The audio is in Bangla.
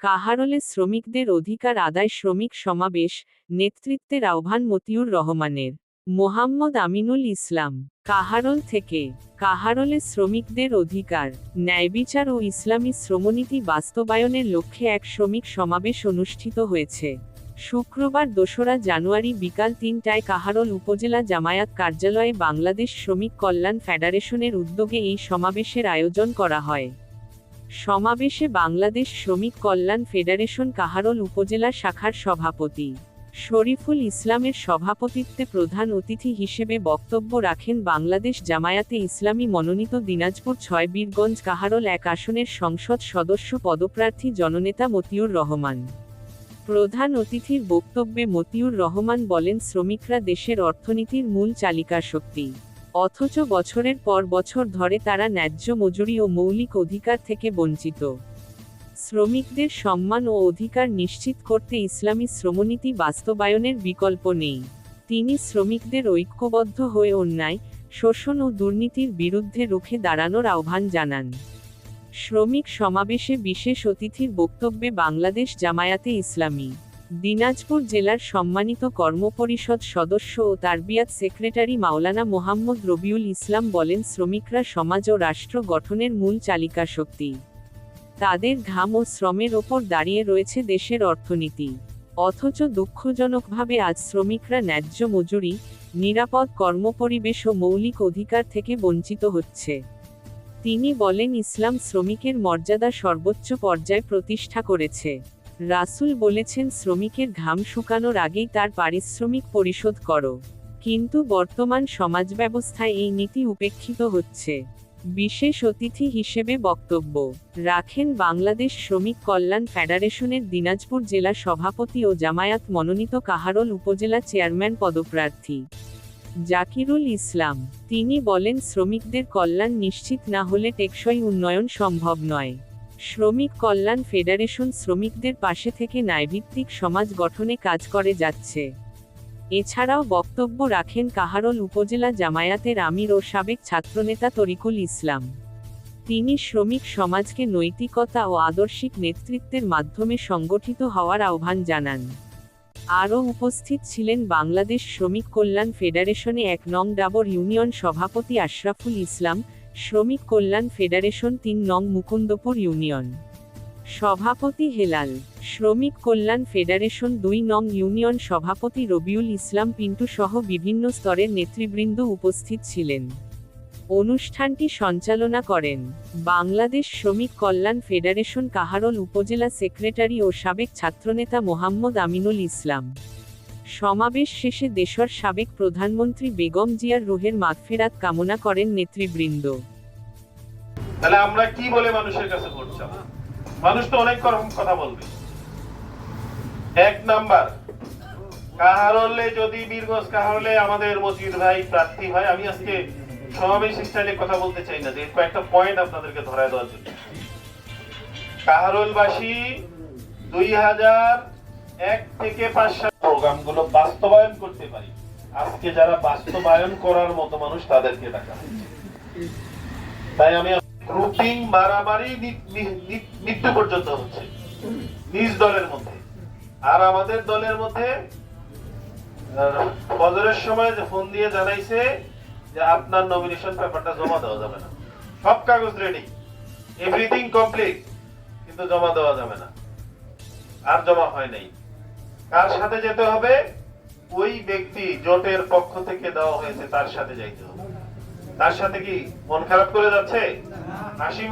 কাহারোলে শ্রমিকদের অধিকার আদায় শ্রমিক সমাবেশ, নেতৃত্বের আহ্বান মতিউর রহমানের। মোহাম্মদ আমিনুল ইসলাম, কাহারোল থেকে। কাহারোলে শ্রমিকদের অধিকার, ন্যায়বিচার ও ইসলামী শ্রমনীতি বাস্তবায়নের লক্ষ্যে এক শ্রমিক সমাবেশ অনুষ্ঠিত হয়েছে। শুক্রবার ২রা জানুয়ারি বিকাল ৩টায় কাহারোল উপজেলা জামায়াত কার্যালয়ে বাংলাদেশ শ্রমিক কল্যাণ ফেডারেশনের উদ্যোগে এই সমাবেশের আয়োজন করা হয়। সমাবেশে বাংলাদেশ শ্রমিক কল্যাণ ফেডারেশন কাহারোল উপজেলা শাখার সভাপতি শরীফুল ইসলামের সভাপতিত্বে প্রধান অতিথি হিসেবে বক্তব্য রাখেন বাংলাদেশ জামায়াতে ইসলামী মনোনীত দিনাজপুর ৬ বীরগঞ্জ কাহারোল ১ আসনের সংসদ সদস্য পদপ্রার্থী জননেতা মতিউর রহমান। প্রধান অতিথির বক্তব্যে মতিউর রহমান বলেন, শ্রমিকরা দেশের অর্থনীতির মূল চালিকা শক্তি। অথচ বছরের পর বছর ধরে তারা ন্যায্য মজুরি ও মৌলিক অধিকার থেকে বঞ্চিত। শ্রমিকদের সম্মান ও অধিকার নিশ্চিত করতে ইসলামী শ্রমনীতি বাস্তবায়নের বিকল্প নেই। তিনি শ্রমিকদের ঐক্যবদ্ধ হয়ে অন্যায়, শোষণ ও দুর্নীতির বিরুদ্ধে রুখে দাঁড়ানোর আহ্বান জানান। শ্রমিক সমাবেশে বিশেষ অতিথির বক্তব্যে বাংলাদেশ জামায়াতে ইসলামী দিনাজপুর জেলার সম্মানিত কর্মপরিষদ সদস্য ও তারবিয়াত সেক্রেটারি মাওলানা মোহাম্মদ রবিউল ইসলাম বলেন, শ্রমিকরা সমাজ ও রাষ্ট্র গঠনের মূল চালিকা শক্তি। তাদের ঘাম ও শ্রমের ওপর দাঁড়িয়ে রয়েছে দেশের অর্থনীতি। অথচ দুঃখজনকভাবে আজ শ্রমিকরা ন্যায্য মজুরি, নিরাপদ কর্মপরিবেশ ও মৌলিক অধিকার থেকে বঞ্চিত হচ্ছে। তিনি বলেন, ইসলাম শ্রমিকের মর্যাদা সর্বোচ্চ পর্যায়ে প্রতিষ্ঠা করেছে। রাসূল বলেছেন, শ্রমিকের ঘাম শুকানোর আগেই তার পারিশ্রমিক পরিশোধ করো। কিন্তু বর্তমান সমাজব্যবস্থায় এই নীতি উপেক্ষিত হচ্ছে। বিশেষ অতিথি হিসেবে বক্তব্য রাখেন বাংলাদেশ শ্রমিক কল্যাণ ফেডারেশনের দিনাজপুর জেলা সভাপতি ও জামায়াত মনোনীত কাহারোল উপজেলা চেয়ারম্যান পদপ্রার্থী জাকিরুল ইসলাম। তিনি বলেন, শ্রমিকদের কল্যাণ নিশ্চিত না হলে টেকসই উন্নয়ন সম্ভব নয়। শ্রমিক কল্যাণ ফেডারেশন শ্রমিকদের পাশে থেকে ন্যায়ভিত্তিক সমাজ গঠনে কাজ করে যাচ্ছে। এছাড়াও বক্তব্য রাখেন কাহারোল উপজেলা জামায়াতের আমির ও সাবেক ছাত্রনেতা তরিকুল ইসলাম। তিনি শ্রমিক সমাজকে নৈতিকতা ও আদর্শিক নেতৃত্বের মাধ্যমে সংগঠিত হওয়ার আহ্বান জানান। আরও উপস্থিত ছিলেন বাংলাদেশ শ্রমিক কল্যাণ ফেডারেশনে ১ নং ডাবর ইউনিয়ন সভাপতি আশরাফুল ইসলাম, শ্রমিক কল্যাণ ফেডারেশন ৩ নং মুকুন্দপুর ইউনিয়ন সভাপতি হেলাল, শ্রমিক কল্যাণ ফেডারেশন ২ নং ইউনিয়ন সভাপতি রবিউল ইসলাম পিন্টু সহ বিভিন্ন স্তরের নেতৃবৃন্দ উপস্থিত ছিলেন। অনুষ্ঠানটি সঞ্চালনা করেন বাংলাদেশ শ্রমিক কল্যাণ ফেডারেশন কাহারোল উপজেলা সেক্রেটারি ও সাবেক ছাত্রনেতা মোহাম্মদ আমিনুল ইসলাম। সমাবেশ শেষে দেশের সাবেক প্রধানমন্ত্রী বেগম জিয়ার রুহের মাগফিরাত কামনা করেন নেতৃবৃন্দ। তাহলে আমরা কি বলে মানুষের কাছে ভোট চাব? মানুষ তো অনেক রকম কথা বলবে। ১ নাম্বার, কাহারোলে যদি বীরগঞ্জ কাহারোলে আমাদের মজিদ ভাই প্রার্থী হয়, আমি আজকে সমাবেশ স্টাইলে কথা বলতে চাই না, যে কয়েকটা পয়েন্ট আপনাদেরকে ধরায় দেওয়ার জন্য। কাহারোলবাসী ২০০১ থেকে ৫ সাল প্রোগ্রামগুলো বাস্তবায়ন করতে পারি। আজকে যারা বাস্তবায়ন করার মতো মানুষ তাদেরকে ডাকা। তাই আমি গ্রুপিং মারামারি মৃত্যু পর্যন্ত হচ্ছে নিজ দলের মধ্যে। আর আমাদের দলের মধ্যে ফজরের সময় যে ফোন দিয়ে জানাইছে যে আপনার নমিনেশন পেপারটা জমা দেওয়া যাবে না। সব কাগজ রেডি, এভরিথিং কমপ্লিট, কিন্তু জমা দেওয়া যাবে না। আর জমা হয় নাই। কার সাথে যেতে হবে? ওই ব্যক্তি জোটের পক্ষ থেকে দেওয়া হয়েছে তার সাথে যাইতে হবে। তার সাথে কি মন খারাপ করে যাচ্ছে? হাসি